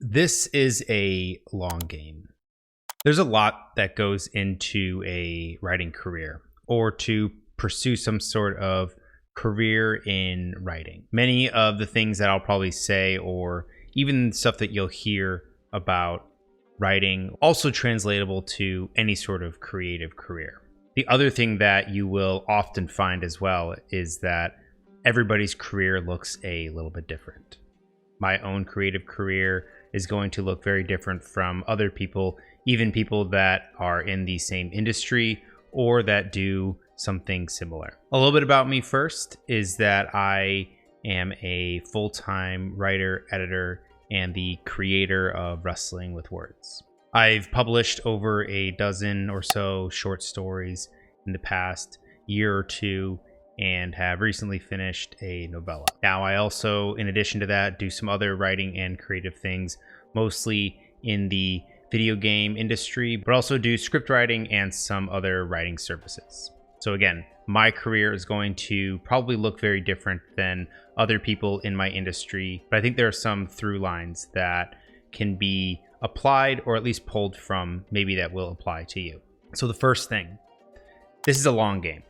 This is a long game. There's a lot that goes into a writing career or to pursue some sort of career in writing. Many of the things that I'll probably say, or even stuff that you'll hear about writing, also translatable to any sort of creative career. The other thing that you will often find as well is that everybody's career looks a little bit different. My own creative career is going to look very different from other people, even people that are in the same industry or that do something similar. A little bit about me first is that I am a full-time writer, editor, and the creator of Wrestling with Words. I've published over a dozen or so short stories in the past year or two and have recently finished a novella. Now, I also, in addition to that, do some other writing and creative things, mostly in the video game industry, but also do script writing and some other writing services. So again, my career is going to probably look very different than other people in my industry, but I think there are some through lines that can be applied or at least pulled from maybe that will apply to you. So the first thing, this is a long game.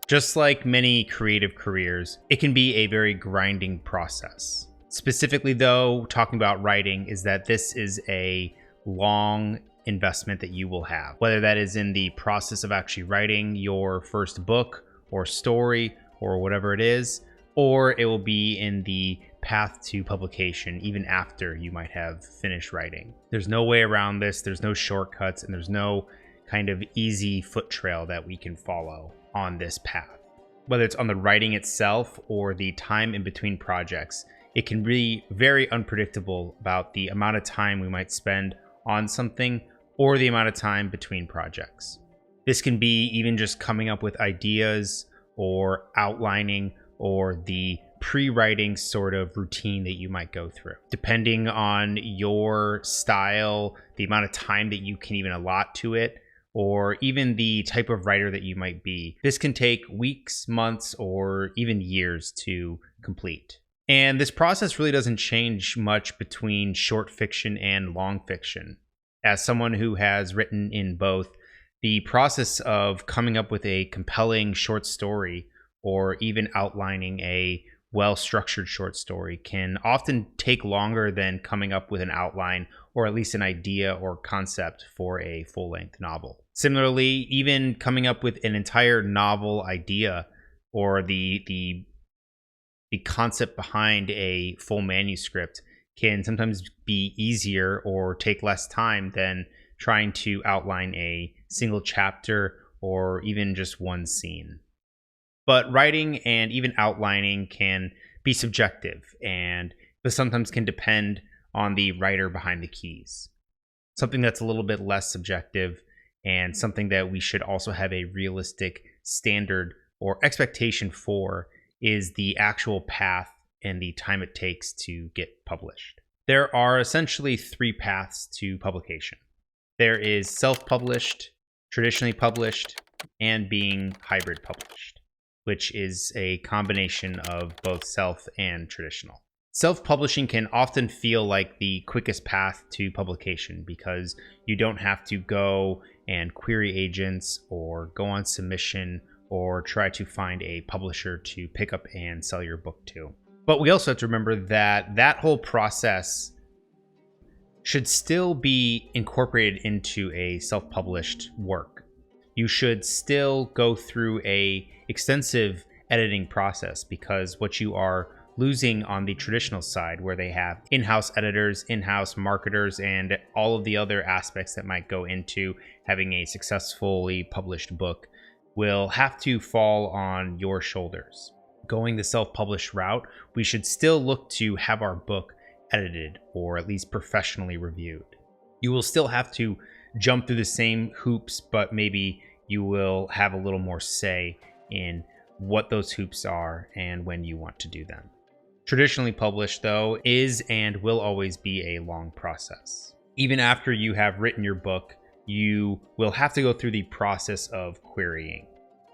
Just like many creative careers, it can be a very grinding process. Specifically though, talking about writing is that this is a long investment that you will have, whether that is in the process of actually writing your first book or story or whatever it is, or it will be in the path to publication even after you might have finished writing. There's no way around this, there's no shortcuts, and there's no kind of easy foot trail that we can follow on this path. Whether it's on the writing itself or the time in between projects, it can be very unpredictable about the amount of time we might spend on something or the amount of time between projects. This can be even just coming up with ideas or outlining or the pre-writing sort of routine that you might go through. Depending on your style, the amount of time that you can even allot to it, or even the type of writer that you might be, this can take weeks, months, or even years to complete. And this process really doesn't change much between short fiction and long fiction. As someone who has written in both, the process of coming up with a compelling short story or even outlining a well-structured short story can often take longer than coming up with an outline or at least an idea or concept for a full-length novel. Similarly, even coming up with an entire novel idea or the concept behind a full manuscript can sometimes be easier or take less time than trying to outline a single chapter or even just one scene. But writing and even outlining can be subjective, and this sometimes can depend on the writer behind the keys. Something that's a little bit less subjective and something that we should also have a realistic standard or expectation for is the actual path and the time it takes to get published. There are essentially three paths to publication. There is self-published, traditionally published, and being hybrid published, which is a combination of both self and traditional. Self-publishing can often feel like the quickest path to publication because you don't have to go and query agents or go on submission or try to find a publisher to pick up and sell your book to. But we also have to remember that that whole process should still be incorporated into a self-published work. You should still go through a extensive editing process because what you are losing on the traditional side, where they have in-house editors, in-house marketers, and all of the other aspects that might go into having a successfully published book, will have to fall on your shoulders. Going the self-published route, we should still look to have our book edited or at least professionally reviewed. You will still have to jump through the same hoops, but maybe you will have a little more say in what those hoops are and when you want to do them. Traditionally published, though, is and will always be a long process. Even after you have written your book, you will have to go through the process of querying,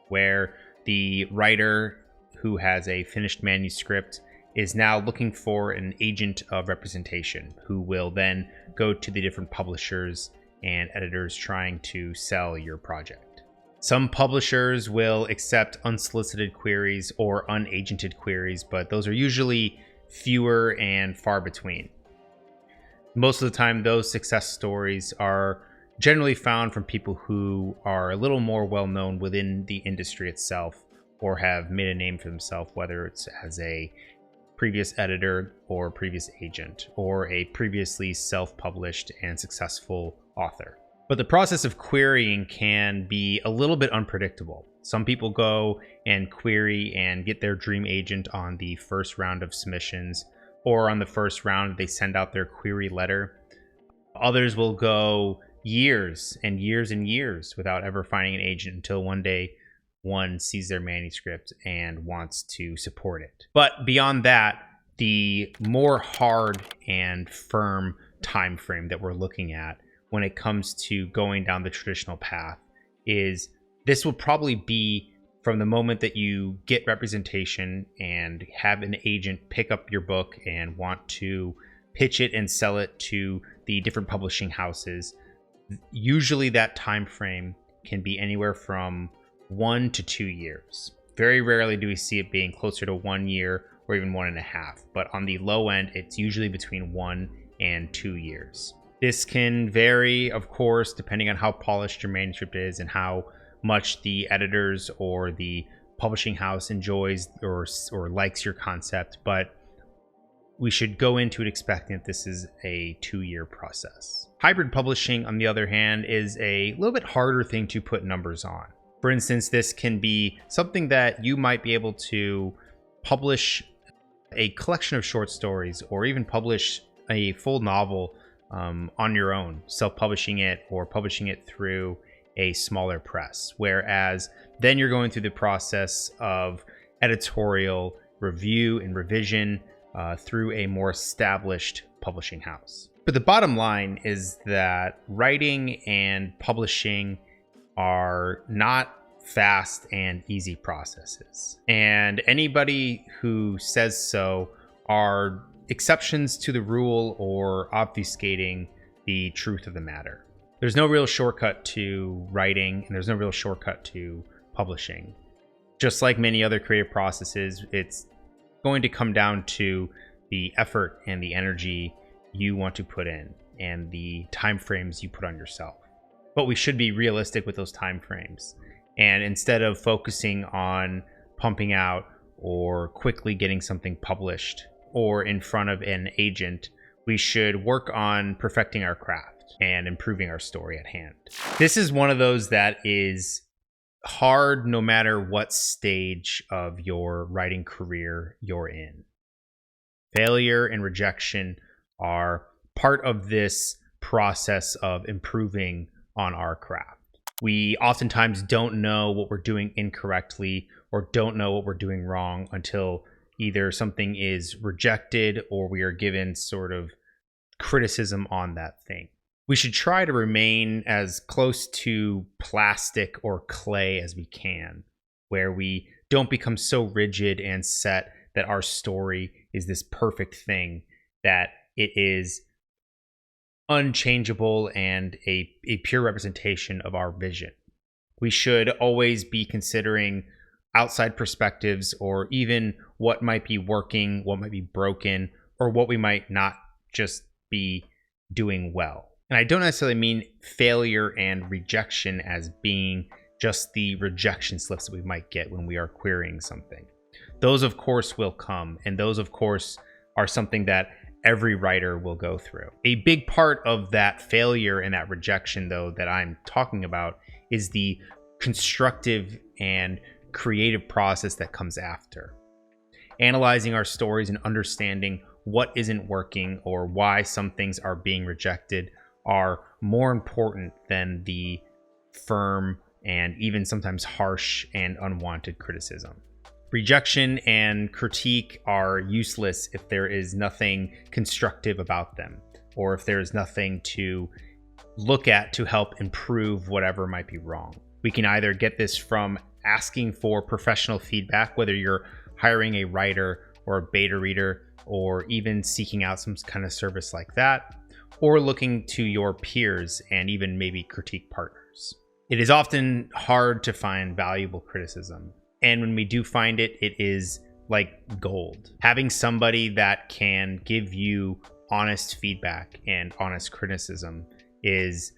where the writer who has a finished manuscript is now looking for an agent of representation who will then go to the different publishers and editors trying to sell your project. Some publishers will accept unsolicited queries or unagented queries, but those are usually fewer and far between. Most of the time, those success stories are generally found from people who are a little more well-known within the industry itself or have made a name for themselves, whether it's as a previous editor or previous agent or a previously self-published and successful author. But the process of querying can be a little bit unpredictable. Some people go and query and get their dream agent on the first round of submissions, or on the first round they send out their query letter. Others will go years and years and years without ever finding an agent until one day one sees their manuscript and wants to support it. But beyond that, the more hard and firm time frame that we're looking at when it comes to going down the traditional path is this will probably be from the moment that you get representation and have an agent pick up your book and want to pitch it and sell it to the different publishing houses. Usually that time frame can be anywhere from 1 to 2 years. Very rarely do we see it being closer to 1 year or even 1.5, but on the low end, it's usually between 1 and 2 years. This can vary, of course, depending on how polished your manuscript is and how much the editors or the publishing house enjoys or likes your concept, but we should go into it expecting that this is a 2-year process. Hybrid publishing, on the other hand, is a little bit harder thing to put numbers on. For instance, this can be something that you might be able to publish a collection of short stories or even publish a full novel on your own, self-publishing it or publishing it through a smaller press. Whereas then you're going through the process of editorial review and revision through a more established publishing house. But the bottom line is that writing and publishing are not fast and easy processes. And anybody who says so are exceptions to the rule or obfuscating the truth of the matter. There's no real shortcut to writing, and there's no real shortcut to publishing. Just like many other creative processes, it's going to come down to the effort and the energy you want to put in and the time frames you put on yourself. But we should be realistic with those time frames. And instead of focusing on pumping out or quickly getting something published or in front of an agent, we should work on perfecting our craft and improving our story at hand. This is one of those that is hard no matter what stage of your writing career you're in. Failure and rejection are part of this process of improving on our craft. We oftentimes don't know what we're doing incorrectly or don't know what we're doing wrong until either something is rejected or we are given sort of criticism on that thing. We should try to remain as close to plastic or clay as we can, where we don't become so rigid and set that our story is this perfect thing, that it is unchangeable and a pure representation of our vision. We should always be considering outside perspectives or even what might be working, what might be broken, or what we might not just be doing well. And I don't necessarily mean failure and rejection as being just the rejection slips that we might get when we are querying something. Those, of course, will come, and those, of course, are something that every writer will go through. A big part of that failure and that rejection, though, that I'm talking about is the constructive and creative process that comes after. Analyzing our stories and understanding what isn't working or why some things are being rejected are more important than the firm and even sometimes harsh and unwanted criticism. Rejection and critique are useless if there is nothing constructive about them, or if there is nothing to look at to help improve whatever might be wrong. We can either get this from asking for professional feedback, whether you're hiring a writer or a beta reader, or even seeking out some kind of service like that, or looking to your peers and even maybe critique partners. It is often hard to find valuable criticism, and when we do find it, it is like gold. Having somebody that can give you honest feedback and honest criticism is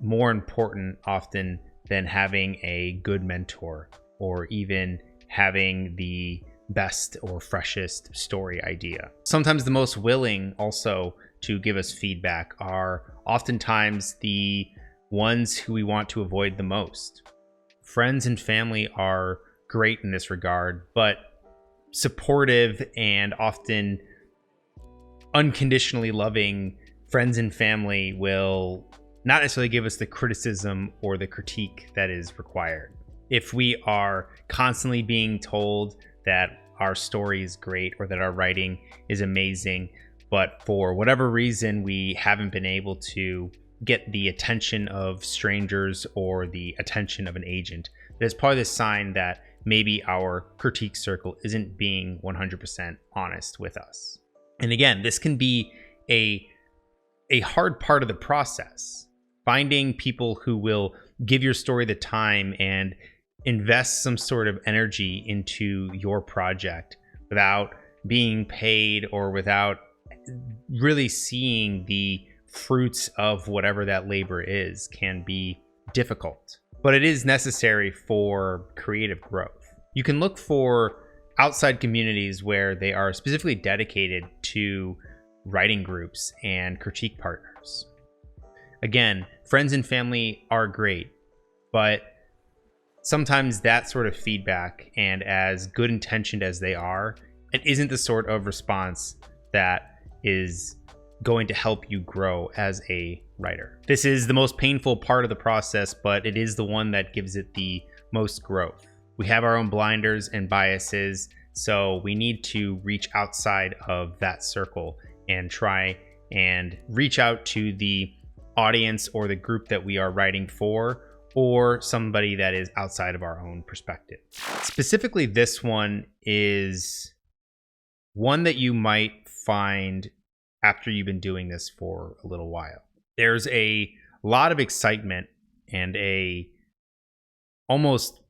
more important often than having a good mentor or even having the best or freshest story idea. Sometimes the most willing also to give us feedback are oftentimes the ones who we want to avoid the most. Friends and family are great in this regard, but supportive and often unconditionally loving friends and family will not necessarily give us the criticism or the critique that is required. If we are constantly being told that our story is great or that our writing is amazing, but for whatever reason we haven't been able to get the attention of strangers or the attention of an agent, that's probably the sign that maybe our critique circle isn't being 100% honest with us. And again, this can be a hard part of the process. Finding people who will give your story the time and invest some sort of energy into your project without being paid or without really seeing the fruits of whatever that labor is can be difficult. But it is necessary for creative growth. You can look for outside communities where they are specifically dedicated to writing groups and critique partners. Again, friends and family are great, but sometimes that sort of feedback, and as good intentioned as they are, it isn't the sort of response that is going to help you grow as a writer. This is the most painful part of the process, but it is the one that gives it the most growth. We have our own blinders and biases, so we need to reach outside of that circle and try and reach out to the audience or the group that we are writing for, or somebody that is outside of our own perspective. Specifically, this one is one that you might find after you've been doing this for a little while. There's a lot of excitement and a almost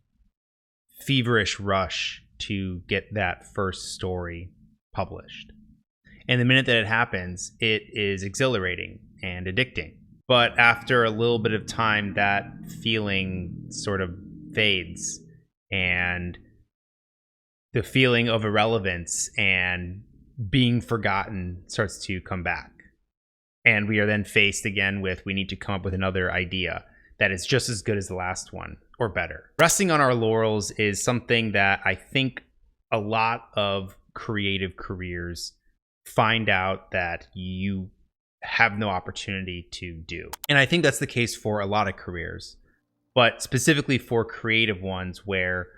feverish rush to get that first story published. And the minute that it happens, it is exhilarating and addicting. But after a little bit of time, that feeling sort of fades, and the feeling of irrelevance and being forgotten starts to come back. And we are then faced again with, we need to come up with another idea that is just as good as the last one or better. Resting on our laurels is something that I think a lot of creative careers find out that you have no opportunity to do. And I think that's the case for a lot of careers, but specifically for creative ones where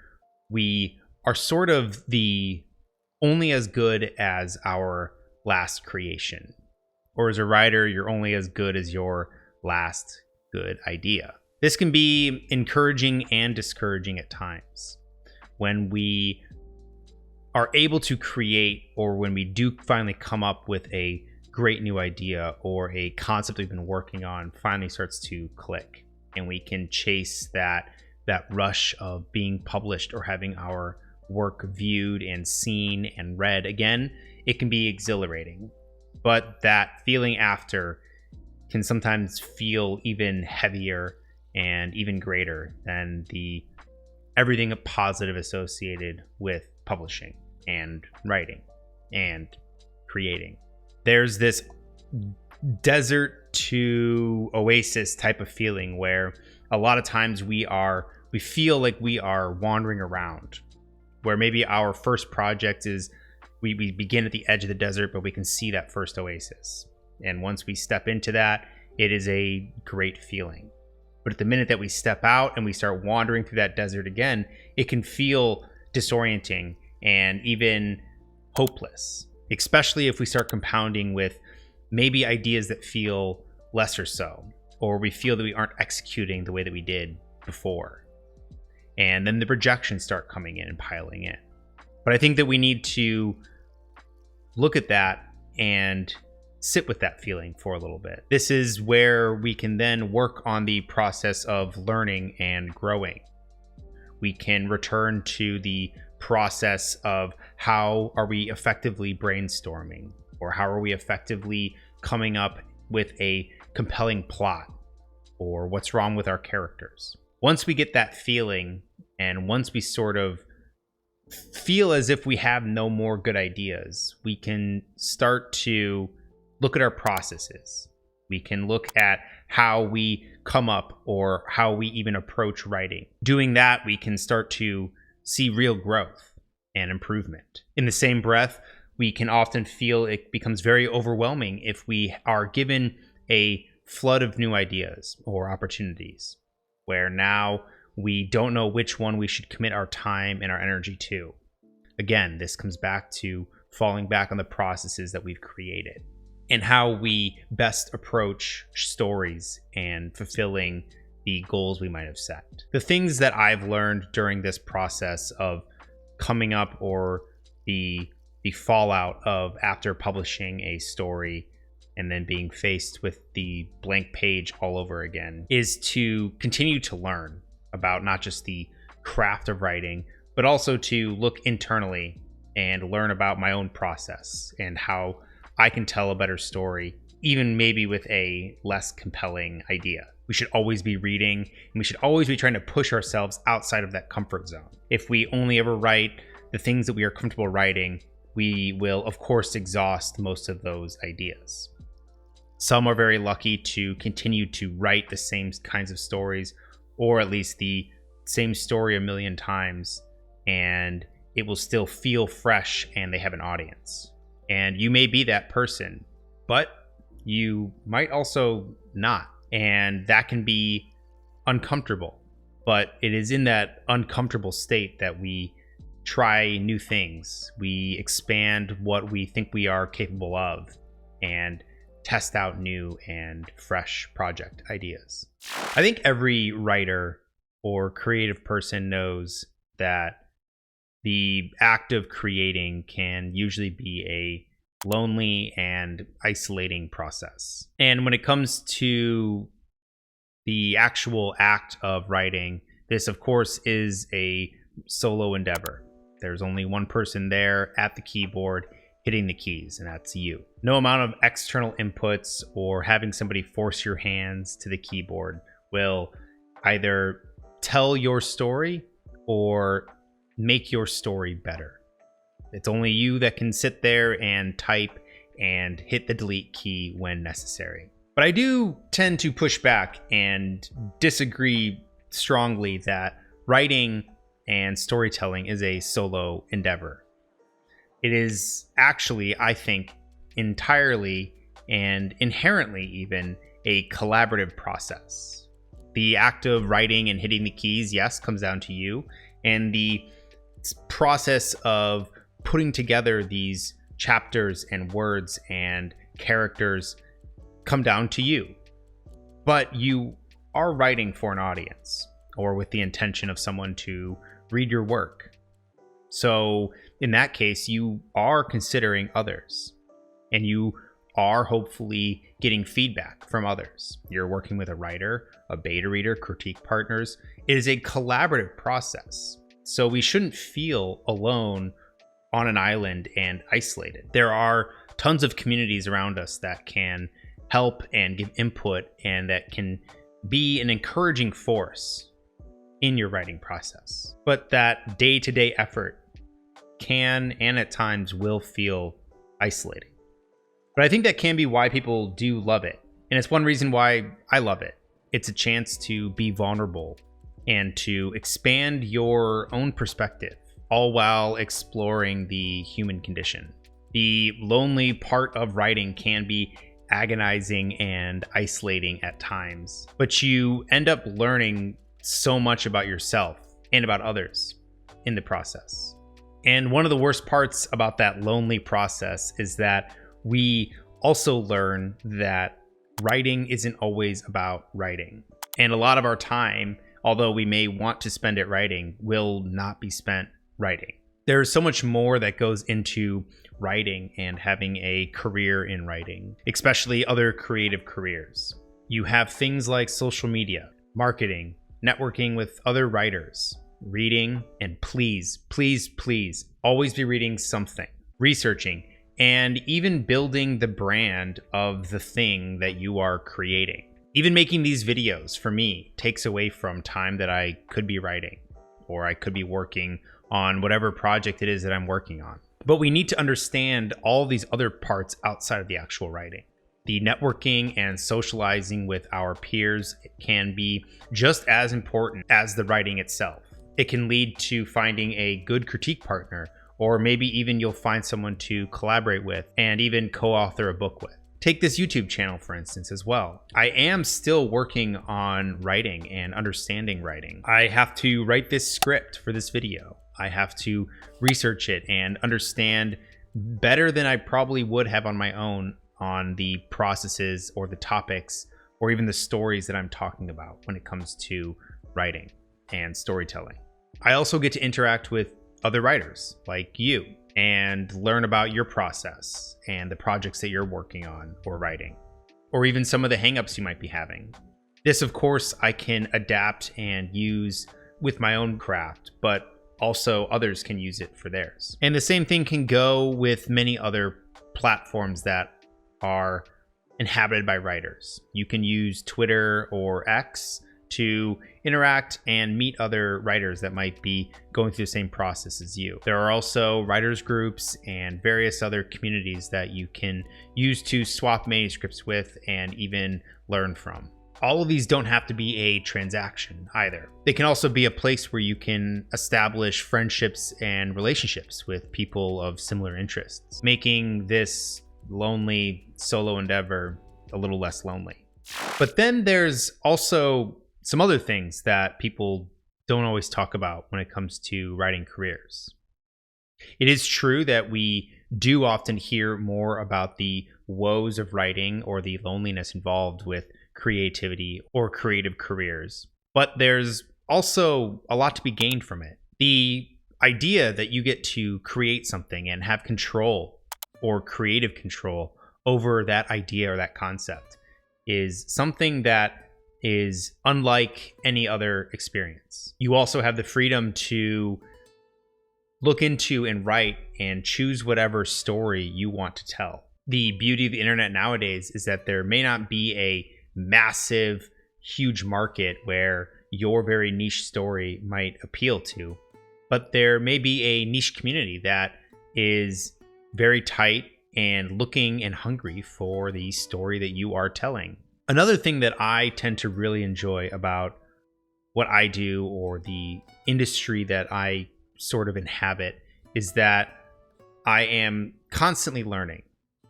we are sort of the only as good as our last creation. Or as a writer, you're only as good as your last good idea. This can be encouraging and discouraging at times. When we are able to create, or when we do finally come up with a great new idea or a concept we've been working on finally starts to click, and we can chase that rush of being published or having our work viewed and seen and read again, it can be exhilarating. But that feeling after can sometimes feel even heavier and even greater than the everything positive associated with publishing and writing and creating. There's this desert to oasis type of feeling where a lot of times we feel like we are wandering around, where maybe our first project is we begin at the edge of the desert, but we can see that first oasis. And once we step into that, it is a great feeling. But at the minute that we step out and we start wandering through that desert again, it can feel disorienting and even hopeless, especially if we start compounding with maybe ideas that feel lesser so, or we feel that we aren't executing the way that we did before. And then the rejections start coming in and piling in. But I think that we need to look at that and sit with that feeling for a little bit. This is where we can then work on the process of learning and growing. We can return to the process of how are we effectively brainstorming, or how are we effectively coming up with a compelling plot, or what's wrong with our characters. Once we get that feeling, and once we sort of feel as if we have no more good ideas, we can start to look at our processes. We can look at how we come up or how we even approach writing. Doing that, we can start to see real growth and improvement. In the same breath, we can often feel it becomes very overwhelming if we are given a flood of new ideas or opportunities, where now we don't know which one we should commit our time and our energy to. Again, this comes back to falling back on the processes that we've created and how we best approach stories and fulfilling the goals we might have set. The things that I've learned during this process of coming up, or the fallout of after publishing a story and then being faced with the blank page all over again, is to continue to learn about not just the craft of writing, but also to look internally and learn about my own process and how I can tell a better story, even maybe with a less compelling idea. We should always be reading, and we should always be trying to push ourselves outside of that comfort zone. If we only ever write the things that we are comfortable writing, we will, of course, exhaust most of those ideas. Some are very lucky to continue to write the same kinds of stories, or at least the same story a million times, and it will still feel fresh and they have an audience. And you may be that person, but you might also not. And that can be uncomfortable. But it is in that uncomfortable state that we try new things. We expand what we think we are capable of and test out new and fresh project ideas. I think every writer or creative person knows that the act of creating can usually be a lonely and isolating process. And when it comes to the actual act of writing, this of course is a solo endeavor. There's only one person there at the keyboard hitting the keys, and that's you. No amount of external inputs or having somebody force your hands to the keyboard will either tell your story or make your story better. It's only you that can sit there and type and hit the delete key when necessary. But I do tend to push back and disagree strongly that writing and storytelling is a solo endeavor. It is actually, I think, entirely and inherently even a collaborative process. The act of writing and hitting the keys, yes, comes down to you, and the process of putting together these chapters and words and characters come down to you. But you are writing for an audience, or with the intention of someone to read your work. So in that case, you are considering others, and you are hopefully getting feedback from others. You're working with a writer, a beta reader, critique partners. It is a collaborative process. So we shouldn't feel alone on an island and isolated. There are tons of communities around us that can help and give input, and that can be an encouraging force in your writing process. But that day-to-day effort can, and at times will, feel isolating. But I think that can be why people do love it. And it's one reason why I love it. It's a chance to be vulnerable and to expand your own perspective, all while exploring the human condition. The lonely part of writing can be agonizing and isolating at times, but you end up learning so much about yourself and about others in the process. And one of the worst parts about that lonely process is that we also learn that writing isn't always about writing. And a lot of our time, although we may want to spend it writing, will not be spent writing. There's so much more that goes into writing and having a career in writing, especially other creative careers. You have things like social media, marketing, networking with other writers, reading, and please, please, please always be reading something, researching, and even building the brand of the thing that you are creating. Even making these videos, for me, takes away from time that I could be writing, or I could be working on whatever project it is that I'm working on. But we need to understand all these other parts outside of the actual writing. The networking and socializing with our peers can be just as important as the writing itself. It can lead to finding a good critique partner, or maybe even you'll find someone to collaborate with and even co-author a book with. Take this YouTube channel, for instance, as well. I am still working on writing and understanding writing. I have to write this script for this video. I have to research it and understand better than I probably would have on my own on the processes or the topics or even the stories that I'm talking about when it comes to writing and storytelling. I also get to interact with other writers like you and learn about your process and the projects that you're working on or writing, or even some of the hangups you might be having. This, of course, I can adapt and use with my own craft, but also others can use it for theirs. And the same thing can go with many other platforms that are inhabited by writers. You can use Twitter or X to interact and meet other writers that might be going through the same process as you. There are also writers groups and various other communities that you can use to swap manuscripts with and even learn from. All of these don't have to be a transaction either. They can also be a place where you can establish friendships and relationships with people of similar interests, making this lonely solo endeavor a little less lonely. But then there's also some other things that people don't always talk about when it comes to writing careers. It is true that we do often hear more about the woes of writing or the loneliness involved with creativity or creative careers, but there's also a lot to be gained from it. The idea that you get to create something and have control or creative control over that idea or that concept is something that is unlike any other experience. You also have the freedom to look into and write and choose whatever story you want to tell. The beauty of the internet nowadays is that there may not be a massive, huge market where your very niche story might appeal to, but there may be a niche community that is very tight and looking and hungry for the story that you are telling. Another thing that I tend to really enjoy about what I do or the industry that I sort of inhabit is that I am constantly learning.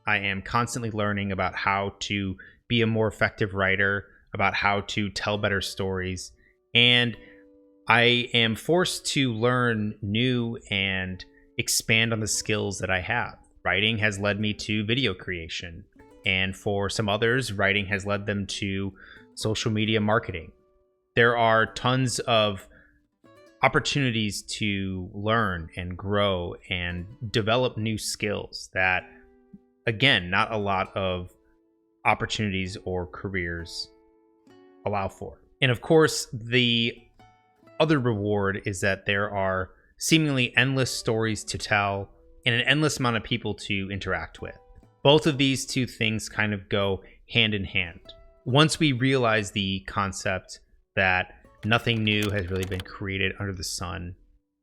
I am constantly learning about how to be a more effective writer, about how to tell better stories, and I am forced to learn new and expand on the skills that I have. Writing has led me to video creation, and for some others, writing has led them to social media marketing. There are tons of opportunities to learn and grow and develop new skills that, again, not a lot of opportunities or careers allow for. And of course, the other reward is that there are seemingly endless stories to tell and an endless amount of people to interact with. Both of these two things kind of go hand in hand. Once we realize the concept that nothing new has really been created under the sun,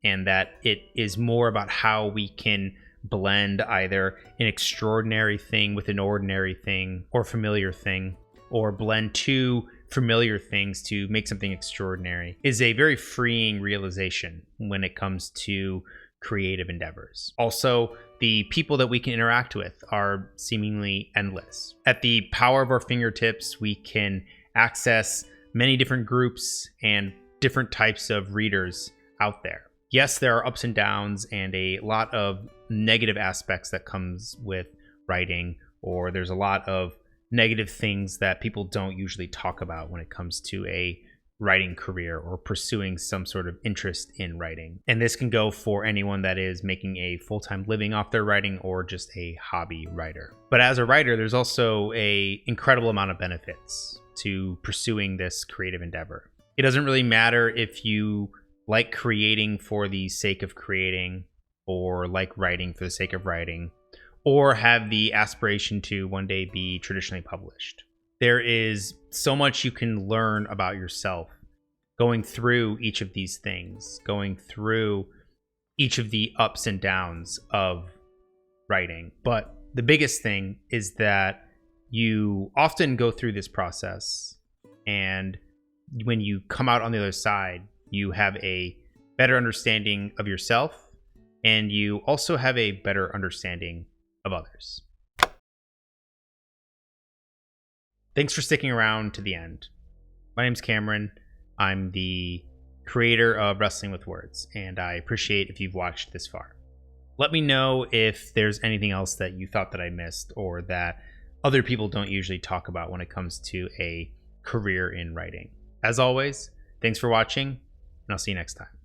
and that it is more about how we can blend either an extraordinary thing with an ordinary thing or familiar thing, or blend two familiar things to make something extraordinary, is a very freeing realization when it comes to creative endeavors. Also, the people that we can interact with are seemingly endless. At the power of our fingertips, we can access many different groups and different types of readers out there. Yes, there are ups and downs and a lot of negative aspects that comes with writing, or there's a lot of negative things that people don't usually talk about when it comes to a writing career or pursuing some sort of interest in writing. And this can go for anyone that is making a full-time living off their writing or just a hobby writer. But as a writer, there's also an incredible amount of benefits to pursuing this creative endeavor. It doesn't really matter if you like creating for the sake of creating, or like writing for the sake of writing, or have the aspiration to one day be traditionally published. There is so much you can learn about yourself going through each of these things, going through each of the ups and downs of writing. But the biggest thing is that you often go through this process, and when you come out on the other side, you have a better understanding of yourself, and you also have a better understanding of others. Thanks for sticking around to the end. My name's Cameron. I'm the creator of Wrestling with Words, and I appreciate if you've watched this far. Let me know if there's anything else that you thought that I missed or that other people don't usually talk about when it comes to a career in writing. As always, thanks for watching, and I'll see you next time.